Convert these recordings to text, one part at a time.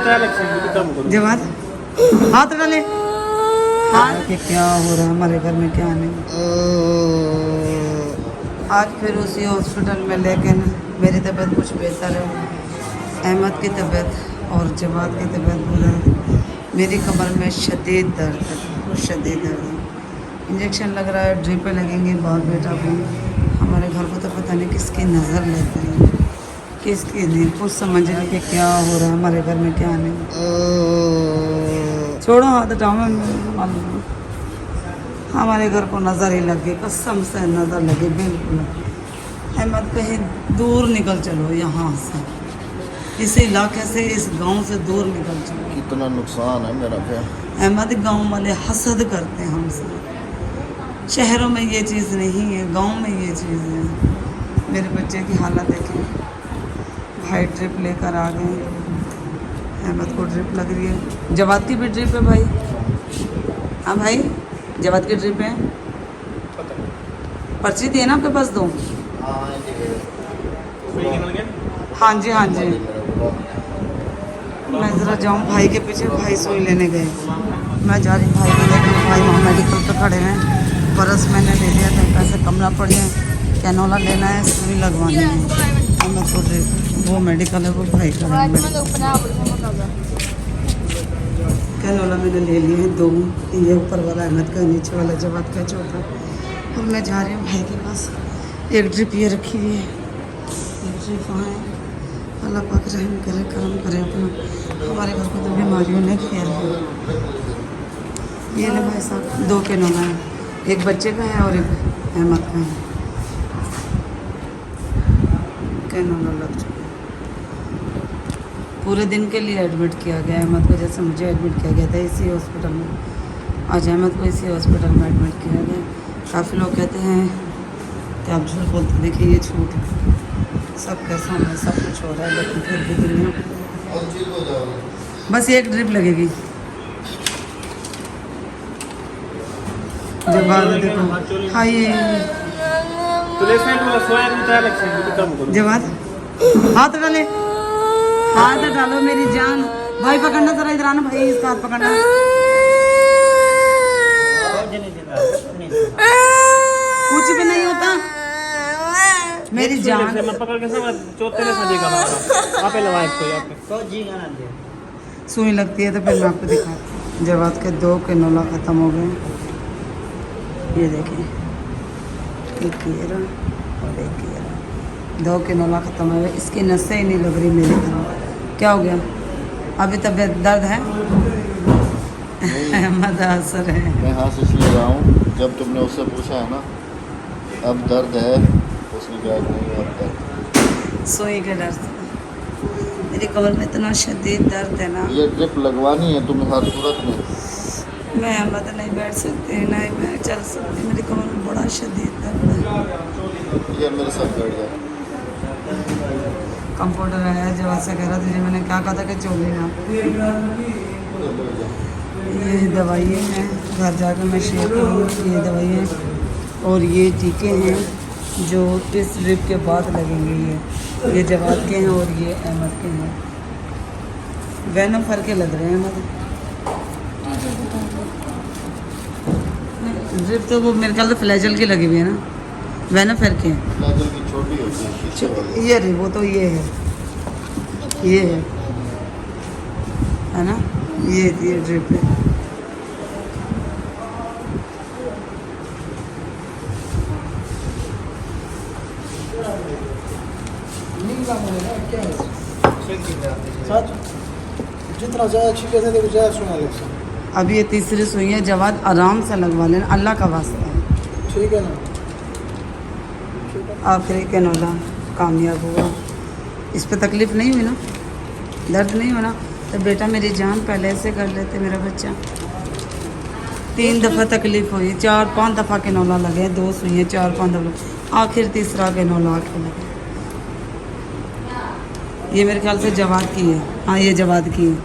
जवाद हाथ डाले हाथ के क्या हो रहा है हमारे घर में क्या नहीं। आज फिर उसी हॉस्पिटल में लेके ना मेरी तबीयत कुछ बेहतर है। अहमद की तबीयत और जवाद की तबीयत बुरा है। मेरी कमर में शदीद दर्द है, बहुत शदीद दर्द है। इंजेक्शन लग रहा है, ड्रिपें लगेंगी बाप बेटा को। हमारे घर को तो पता नहीं किसकी नज़र लग रही है, किसकी नहीं, कुछ समझ नहीं कि क्या हो रहा है हमारे घर में क्या नहीं। छोड़ो हाथ हटाओ, मैं मालूम हमारे घर को नज़र ही लगी, कसम से नज़र लगी बिल्कुल। अहमद कहीं दूर निकल चलो यहाँ से, इस इलाके से, इस गांव से दूर निकल चलो। कितना नुकसान है मेरा फिर। अहमद गांव वाले हसद करते हैं हमसे। शहरों में ये चीज़ नहीं है, गांव में ये चीज़ है। मेरे बच्चे की हालत देखें, भाई ड्रिप लेकर आ गए। अहमद को ड्रिप लग रही है, जवाद की भी ड्रिप है भाई। हाँ भाई, जवाद की ड्रिप है। पर्ची दी है ना आपके पास दो? हाँ जी हाँ जी। मैं ज़रा जाऊँ भाई के पीछे, भाई सुई लेने गए। मैं जा रही भाई को देखने, भाई वहाँ मेडिकल पे खड़े हैं। बरस मैंने ले लिया था, पैसे कम ना पड़े हैं। कैनोला लेना है, सुई लगवानी है। अहमद को ड्रिप, वो मेडिकल है, वो भाई का है। कैनोला मैंने ले लिए हैं 2, ये ऊपर वाला अहमद का, नीचे वाला जवाद का चौथा। और मैं जा रही हूँ भाई के पास। एक ड्रिप ये रखी हुई है, एक ड्रिप वहाँ है। अल्लाह पाक रहम करे, करम करे अपना, हमारे घर को तो बीमारियों ने घेर लिया। ये ना भाई साहब 2 कैनोला है, एक बच्चे का है और एक अहमद का है। कैनोला लग चुका, पूरे दिन के लिए एडमिट किया गया अहमद को, जैसे मुझे एडमिट किया गया था इसी हॉस्पिटल में। आज अहमद को इसी हॉस्पिटल में एडमिट किया गया। काफ़ी लोग कहते हैं कि आप झूठ बोलते, देखिए ये झूठ है, सब के सामने सब कुछ हो रहा है, लेकिन फिर भी दुनिया। बस एक ड्रिप लगेगी। जब बाद देखो, हाँ ये जवाद हाथ डाले, हाथ डालो मेरी जान। भाई पकड़ना जरा, इधर आना भाई, इसका हाथ पकड़ना। कुछ भी नहीं होता मेरी जान। सुई लगती है तो फिर मैं आपको दिखाती हूँ। जवाद के 2 कैनोला ख़त्म हो गए, ये देखें, एक ये रहा और एक ये रहा। 2 कैनोला ख़त्म हो गए, इसकी नसें ही नहीं लग रही मेरे घर में। क्या हो गया? अभी तबीयत दर्द है? अहमद असर है। मैं हाँ से इसलिए रहा हूँ, जब तुमने उससे पूछा है ना अब दर्द है, उसने कहा नहीं अब दर्द। सोई के डर से मेरी कमर में इतना शदीद दर्द है ना। ये ड्रिप लगवानी है तुम्हें हर सूरत में। मैं अहमद नहीं बैठ सकती, नहीं मैं चल सकती, मेरी कमर में बड़ा शदीद दर्द है। ये मेरे साथ बैठ जाए। कंपाउंडर आया जवाब से कह रहा तुझे मैंने क्या कहा था कि चोली ना। ये दवाइयाँ हैं, घर जाकर मैं शेयर करूँगी। ये दवाइयाँ और ये टीके हैं जो इस ड्रिप के बाद लगेंगे। ये जवाद के हैं और ये अहमद के हैं। वैनम फर के लग रहे हैं अहमद। ड्रिप तो वो मेरे ख्याल से फ्लैजल की लगी हुई है ना, वैनम फर के हैं। फ्लैजल की छोटी होती है पीछे वाली। ये रही, वो तो ये है ना, ये ड्रिप है। जितना ज़्यादा छिके थे तो ज़्यादा सुना लग सकता। अब ये तीसरी सुई है, जवाद आराम से लगवा लेना, अल्लाह का वास्ता है। ठीक है ना। आखिरी कैनोला कामयाब हुआ। इस पे तकलीफ़ नहीं हुई ना, दर्द नहीं होना तो बेटा मेरी जान पहले से कर लेते। मेरा बच्चा 3 दफ़ा तकलीफ़ हुई, 4-5 दफ़ा कैनोला लगे, 2 सुई 4-5 दफ़ा, आखिर तीसरा कैनोला आके लगे। ये मेरे ख्याल से जवाद की है। हाँ ये जवाद की है।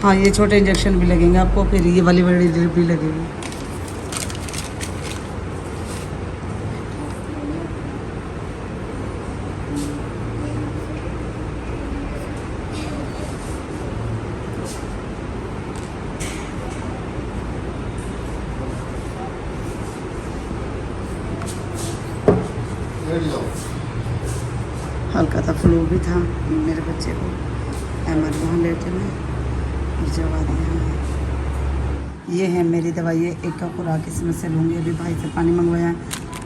हाँ ये छोटे इंजेक्शन भी लगेंगे आपको, फिर ये वाली बड़ी ड्रिप भी लगेगी। हल्का सा फ्लू भी था मेरे बच्चे को। अहमद वहाँ लेटे में जवाब दिया। ये है मेरी दवाई है, एक का खुराक इसमें से लूँगी। अभी भाई से पानी मंगवाया।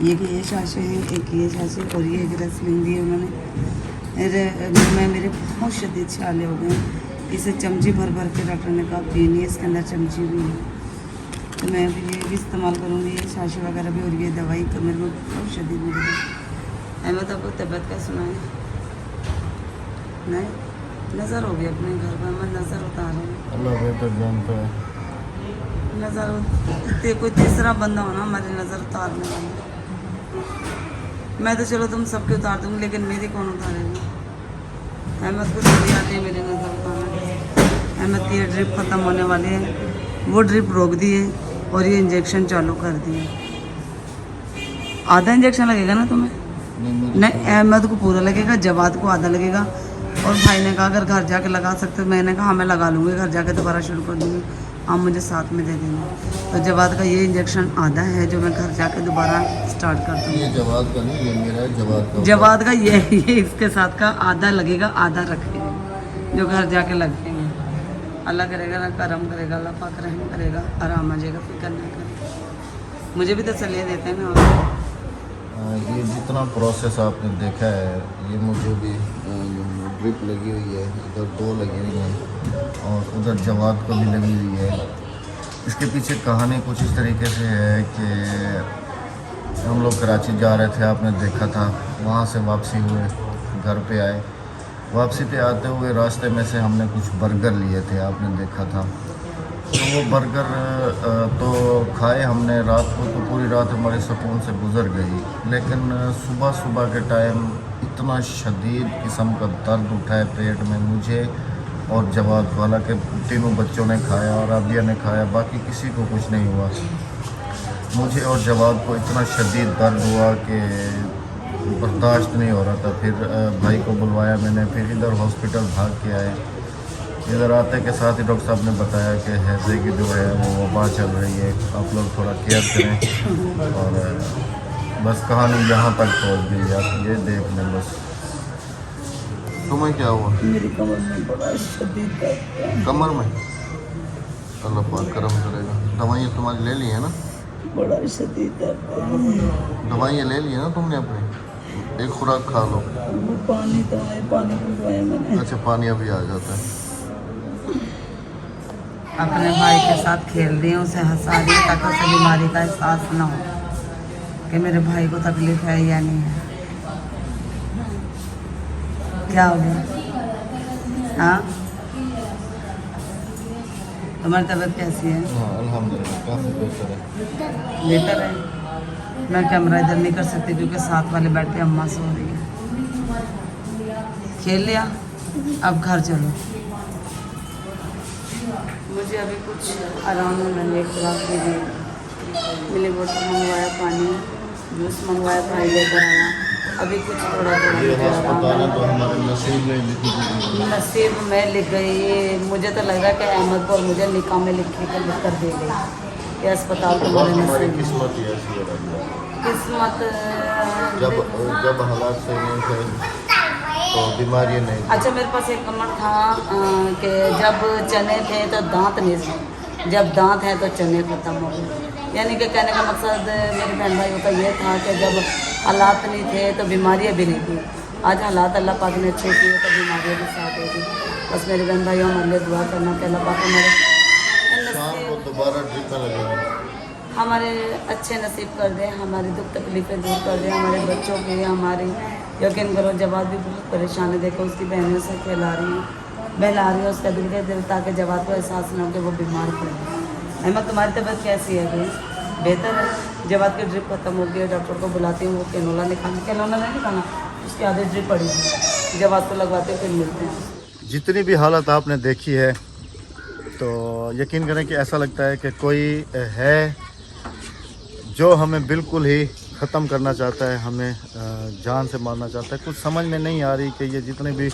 ये शाशे हैं, एक ये शाशे और ये एक रेसलिंग दी है उन्होंने। मैं मेरे बहुत शदीद छाले हो गए। इसे चमची भर भर के डॉक्टर ने कहा पीनी है, इसके अंदर चमची भी है। तो मैं अभी ये भी इस्तेमाल करूँगी, ये शाशे वगैरह भी। और ये दवाई तो मेरे को बहुत शदीद मिल गई। अहमद आपको तबीयत का सुनाए? नहीं नज़र हो गई अपने घर पर। मैं नज़र उतार रही हूँ। अल्लाह बेहतर जानता है। नज़र कोई तीसरा बंदा हो ना हमारी नज़र उतारने वाला। मैं तो चलो तुम सबके उतार दूँगी, लेकिन मेरी कौन उतारेगी? अहमद को थोड़ी आती है मेरी नज़र उतारने। अहमद की ये ड्रिप ख़त्म होने वाली है, वो ड्रिप रोक दी है और ये इंजेक्शन चालू कर दिए। आधा इंजेक्शन लगेगा ना तुम्हें? नहीं, अहमद को पूरा लगेगा, जवाद को आधा लगेगा। और भाई ने कहा अगर घर जाके लगा सकते हो। मैंने कहा हाँ मैं लगा लूँगी, घर जाके दोबारा शुरू कर दूँगी, आप मुझे साथ में दे देना। तो जवाद का ये इंजेक्शन आधा है जो मैं घर जाके दोबारा स्टार्ट कर दूँगी। ये जवाद का नहीं, ये मेरा है जवाद का। जवाद का ये इसके साथ का आधा लगेगा, आधा रखेंगे जो घर जाके लगेंगे। अल्लाह करेगा ना करम करेगा, अल्लाह पाक रहम करेगा, आराम आ जाएगा, फिक्र ना करेगा। मुझे भी तसल्ली देते हैं ना। ये जितना प्रोसेस आपने देखा है, ये मुझे भी ड्रिप लगी हुई है, इधर 2 लगी हुई हैं और उधर जवाद को भी लगी हुई है। इसके पीछे कहानी कुछ इस तरीके से है कि हम लोग कराची जा रहे थे, आपने देखा था। वहाँ से वापसी हुए, घर पे आए। वापसी पे आते हुए रास्ते में से हमने कुछ बर्गर लिए थे, आपने देखा था। तो वो बर्गर तो खाए हमने। रात को तो पूरी रात हमारे सुकून से गुजर गई, लेकिन सुबह सुबह के टाइम इतना शदीद किस्म का दर्द उठा है पेट में मुझे और जवाद को। हालांकि तीनों बच्चों ने खाया और आबिया ने खाया, बाकी किसी को कुछ नहीं हुआ। मुझे और जवाद को इतना शदीद दर्द हुआ कि बर्दाश्त नहीं हो रहा था। फिर भाई को बुलवाया मैंने, फिर इधर हॉस्पिटल भाग के आए। इधर आते के साथ ही डॉक्टर साहब ने बताया कि हैज़े की जो है वो वबा चल रही है, आप लोग थोड़ा केयर करें। और बस कहानी यहाँ तक पहुँच गई। आप ये देख लें बस। तुम्हें क्या हुआ? मेरी कमर में बड़ा शदीद दर्द है। कमर में? अल्लाह पाक करम करेगा। दवाइयाँ तुम्हारी ले ली है ना? बड़ा शदीद दर्द है। दवाइयाँ ले ली है ना तुमने अपनी? एक खुराक खा लो। वो पानी तो है, पानी पिलवाया मैंने। अच्छा, पानी अभी आ जाता है। अपने भाई के साथ खेल रही हूँ, उसे हंसा रही हूँ ताकि उसे बीमारी का एहसास ना हो कि मेरे भाई को तकलीफ है या नहीं है। क्या हो गया? हाँ, तुम्हारी तबीयत कैसी है? हाँ अल्हम्दुलिल्लाह काफ़ी बेहतर है। बेहतर है। मैं कैमरा इधर नहीं कर सकती क्योंकि साथ वाले बेड पे अम्मा सो रही है। खेल लिया, अब घर चलो। मुझे अभी कुछ आराम में मैंने खुराक दे दी, मिली बोतल मंगवाया, पानी जूस मंगवाया, भाई लेकर आया। अभी कुछ थोड़ा ये थोड़ा अस्पताल है तो हमारे नसीब में लिखी नसीब में लिख गई। मुझे तो लग रहा है कि अहमद को और मुझे निकाह में लिख कर दे गई। ये अस्पताल तुम्हारे हमारी नसीब में। किस्मत ही ऐसी है रब्बा। किस्मत जब हालात सही नहीं थे तो बीमारियाँ नहीं थी। अच्छा, मेरे पास एक कमेंट था कि जब चने थे तो दांत नहीं थे, जब दांत हैं तो चने ख़त्म हो गए। यानी कि कहने का मकसद मेरे बहन भाइयों का ये था कि जब हालात नहीं थे तो बीमारियाँ भी नहीं थी। आज हालात अल्लाह पाक ने अच्छे किए तो बीमारियाँ भी साथ होगी। बस मेरे बहन भाइयों हमारे लिए दुआ करना कि अल्लाह पाक शाम को दोबारा ड्रिप लगेगी। हमारे अच्छे नसीब कर दें, हमारी दुख तकलीफ़ें दूर कर दें, हमारे बच्चों की, हमारी। यकीन करो जवाद भी बहुत परेशान है। देखो उसकी बहनों से खिला रही है, बहला रही है उसका दिल के दिल, ताकि जवाद को एहसास न हो कि वो बीमार पड़े। अहमद तुम्हारी तबीयत कैसी है भाई? बेहतर है। जवाद की ड्रिप खत्म हो गई है, डॉक्टर को बुलाती हूँ, वो कैनोला निकालना, कैनोला नहीं निकालना, उसकी आधी ड्रिप पड़ी है, जवाद को लगवाते फिर मिलते हैं। जितनी भी हालत आपने देखी है तो यकीन करें कि ऐसा लगता है कि कोई है जो हमें बिल्कुल ही ख़त्म करना चाहता है, हमें जान से मारना चाहता है। कुछ समझ में नहीं आ रही कि ये जितने भी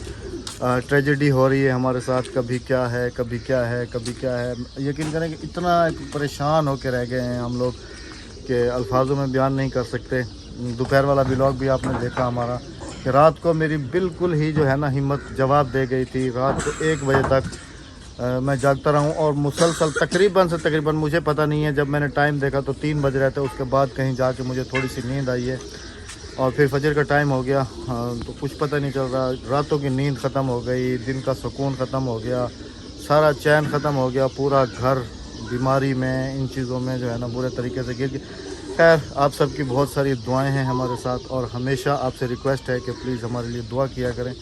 ट्रेजेडी हो रही है हमारे साथ, कभी क्या है कभी क्या है कभी क्या है। यकीन करें कि इतना परेशान होकर रह गए हैं हम लोग कि अल्फाजों में बयान नहीं कर सकते। दोपहर वाला व्लॉग भी आपने देखा हमारा, कि रात को मेरी बिल्कुल ही जो है ना हिम्मत जवाब दे गई थी। रात को 1 बजे तक मैं जागता रहा हूँ और मुसलसल तकरीबन मुझे पता नहीं है, जब मैंने टाइम देखा तो 3 बज रहे थे। उसके बाद कहीं जाके मुझे थोड़ी सी नींद आई है और फिर फजर का टाइम हो गया। तो कुछ पता नहीं चल रहा, रातों की नींद ख़त्म हो गई, दिन का सुकून ख़त्म हो गया, सारा चैन ख़त्म हो गया, पूरा घर बीमारी में, इन चीज़ों में जो है ना बुरे तरीके से गिर गया। खैर, आप सबकी बहुत सारी दुआएं हैं हमारे साथ और हमेशा आपसे रिक्वेस्ट है कि प्लीज़ हमारे लिए दुआ किया करें।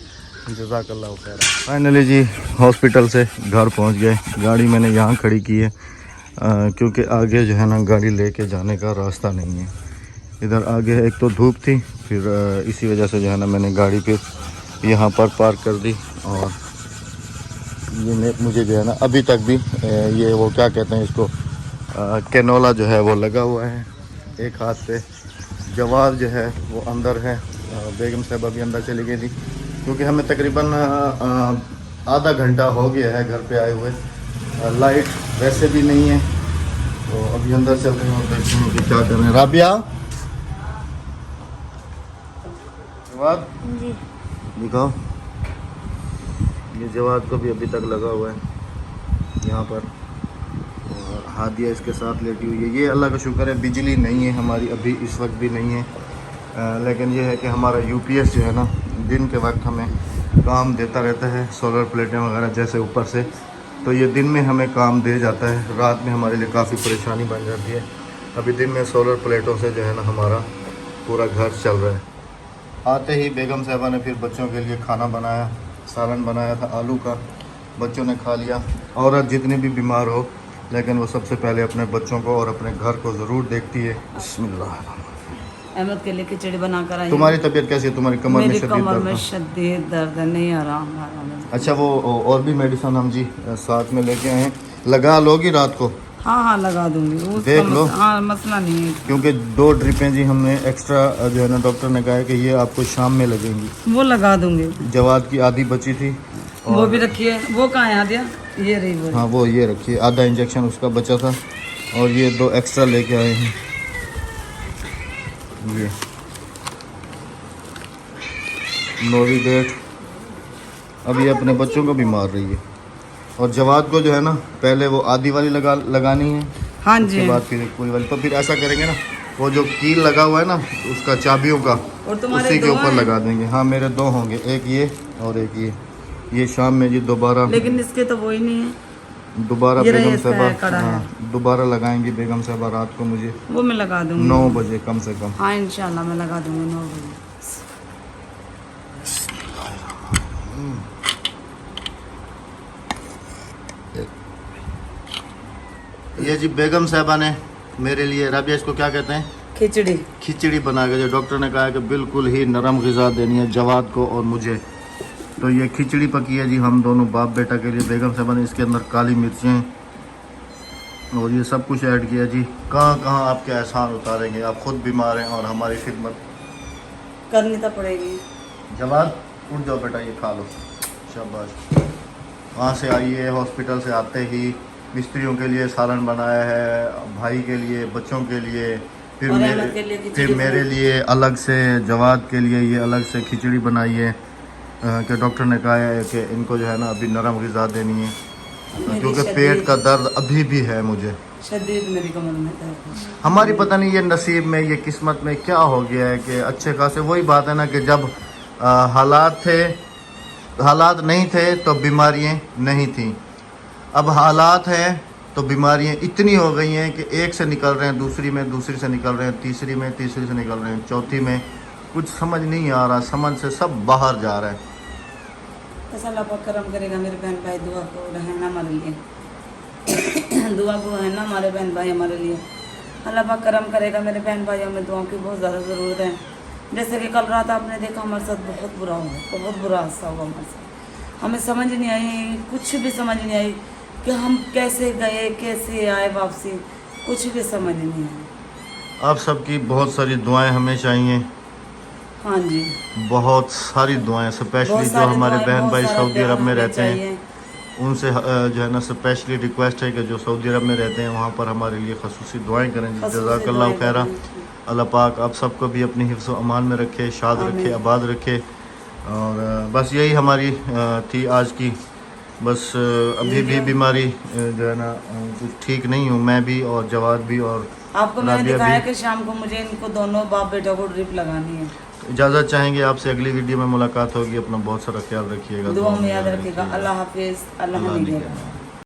जज़ाकल्लाह खैर। फाइनली जी हॉस्पिटल से घर पहुंच गए। गाड़ी मैंने यहाँ खड़ी की है क्योंकि आगे जो है ना गाड़ी लेके जाने का रास्ता नहीं है। इधर आगे एक तो धूप थी, फिर इसी वजह से जो है ना मैंने गाड़ी फिर यहाँ पर पार्क कर दी। और ये मुझे जो है ना अभी तक भी ये वो क्या कहते हैं इसको, कैनोला जो है वो लगा हुआ है एक हाथ पे। जवाब जो है वो अंदर है। बेगम साहब अभी अंदर चली गई थी क्योंकि हमें तकरीबन आधा घंटा हो गया है घर पे आए हुए। लाइट वैसे भी नहीं है, तो अभी अंदर चल रहे हैं और देखते हैं कि क्या कर रहे हैं। राबिया, जवाब जी दिखाओ। ये जवाब को भी अभी तक लगा हुआ है यहाँ पर, और हादिया इसके साथ लेटी हुई है। ये अल्लाह का शुक्र है बिजली नहीं है हमारी अभी इस वक्त भी नहीं है, लेकिन ये है कि हमारा यूपीएस जो है ना दिन के वक्त हमें काम देता रहता है, सोलर प्लेटें वगैरह जैसे ऊपर से, तो ये दिन में हमें काम दे जाता है, रात में हमारे लिए काफ़ी परेशानी बन जाती है। अभी दिन में सोलर प्लेटों से जो है ना हमारा पूरा घर चल रहा है। आते ही बेगम साहबा ने फिर बच्चों के लिए खाना बनाया, सालन बनाया था आलू का, बच्चों ने खा लिया। औरत जितनी भी बीमार हो लेकिन वो सबसे पहले अपने बच्चों को और अपने घर को ज़रूर देखती है। बिस्मिल्लाह। अहमद के लिए खिचड़ी बनाकर आई। तुम्हारी तबीयत कैसी है? तुम्हारी कमर में मेरी शदीद कमर दर्द में है? शदीद दर्द है, नहीं आराम आराम। अच्छा, वो और भी मेडिसिन हम जी साथ में लेके आए हैं, लगा लोगी रात को? हाँ हाँ लगा दूंगी, उसका देख लो। हाँ मसला नहीं है, क्योंकि 2 ड्रिपें जी हमने एक्स्ट्रा जो है ना डॉक्टर ने कहा है कि ये आपको शाम में लगेंगी। वो लगा दूंगी। जवाद की आधी बची थी वो भी रखी है, वो कहाँ है आदिया? ये रही वो। हाँ वो ये रखिए, आधा इंजेक्शन उसका बचा था और ये 2 एक्स्ट्रा लेके आए हैं। ये नोविडेट अब ये अपने बच्चों को भी मार रही है। और जवाद को जो है ना पहले वो आधी वाली लगानी है, हाँ जी, उसके बाद फिर एक पूरी वाली। तो फिर ऐसा करेंगे ना, वो जो कील लगा हुआ है ना उसका चाबियों का, और तुम्हारे उसी के 2 ऊपर हैं? लगा देंगे। हाँ मेरे 2 होंगे, एक ये और एक ये शाम में जी दोबारा, लेकिन इसके तो वो ही नहीं है, दोबारा ये रही बेगम इसका साहबा, कड़ा है। हाँ दोबारा लगाएंगी बेगम साहबा रात को मुझे वो मैं लगा दूंगी 9 बजे कम से कम। हाँ इंशाल्लाह मैं लगा दूंगी 9 बजे। ये जी बेगम साहबा ने मेरे लिए, राबिया इसको क्या कहते हैं, खिचड़ी खिचड़ी बना के, जो डॉक्टर ने कहा है कि बिल्कुल ही नरम ग़िज़ा देनी है जवाद को और मुझे, तो ये खिचड़ी पकी है जी हम दोनों बाप बेटा के लिए। बेगम साहबा ने इसके अंदर काली मिर्चें और ये सब कुछ ऐड किया जी। कहाँ कहाँ आपके एहसान उतारेंगे, आप खुद बीमार हैं और हमारी खिदमत करनी तो पड़ेगी। जवाद उठ जाओ बेटा, ये खा लो, शाबाश। वहाँ से आइए, हॉस्पिटल से आते ही मिस्त्रियों के लिए सालन बनाया है, भाई के लिए, बच्चों के लिए, फिर और अहमद के लिए खिचड़ी फिर मेरे लिए अलग से, जवाद के लिए ये अलग से खिचड़ी बनाई है कि डॉक्टर ने कहा है कि इनको जो है ना अभी नरम ग़िज़ा देनी है क्योंकि पेट का दर्द अभी भी है मुझे शदीद, मेरी कमर में दर्द है। हमारी पता नहीं ये नसीब में, ये किस्मत में क्या हो गया है कि अच्छे खासे, वही बात है ना कि जब हालात नहीं थे तो बीमारियां नहीं थी, अब हालात हैं तो बीमारियां इतनी हो गई हैं कि एक से निकल रहे हैं दूसरी में, दूसरी से निकल रहे हैं तीसरी में, तीसरी से निकल रहे हैं चौथी में, कुछ समझ नहीं आ रहा, समझ से सब बाहर जा रहा है। ऐसा अल्लाह पाक करम करेगा मेरे बहन भाई, दुआ को रहना हमारे लिए दुआ को है ना हमारे बहन भाई हमारे लिए, अल्लाह पाक करम करेगा मेरे बहन भाइयों में दुआ की बहुत ज़्यादा ज़रूरत है। जैसे कि कल रात आपने देखा हमारे साथ बहुत बुरा हुआ, बहुत बुरा हादसा हुआ हमारे साथ, हमें समझ नहीं आई, कुछ भी समझ नहीं आई कि हम कैसे गए कैसे आए वापसी, कुछ भी समझ नहीं आया। आप सबकी बहुत सारी दुआएं हमें चाहिए, हाँ जी बहुत सारी दुआएं, स्पेशली बहुत जो सारी हमारे दुआएं, बहन बहुत भाई सारा सऊदी प्यार अरब में हमें रहते हैं, चाहिए। उनसे जो है ना स्पेशली रिक्वेस्ट है कि जो सऊदी अरब में रहते हैं वहाँ पर हमारे लिए खसूसी दुआएं करें। जज़ाकल्लाह खैरा। अल्लाह पाक आप सबको भी अपनी हिफ्ज़ व अमान में रखे, शाद रखे, आबाद रखे। और बस यही हमारी थी आज की। बस अभी भी बीमारी जो है ना कुछ ठीक नहीं हूँ, मैं भी और जवाद भी और आपको मैंने राबिया दिखाया भी। कि शाम को मुझे इनको दोनों बाप बेटा को ड्रिप लगानी है। तो इजाज़त चाहेंगे आपसे, अगली वीडियो में मुलाकात होगी। अपना बहुत सारा ख्याल रखिएगा, दुआ में याद रखिएगा। अल्लाह हाफिज़, अल्लाह अल्लाह निगहबान। निगहबान।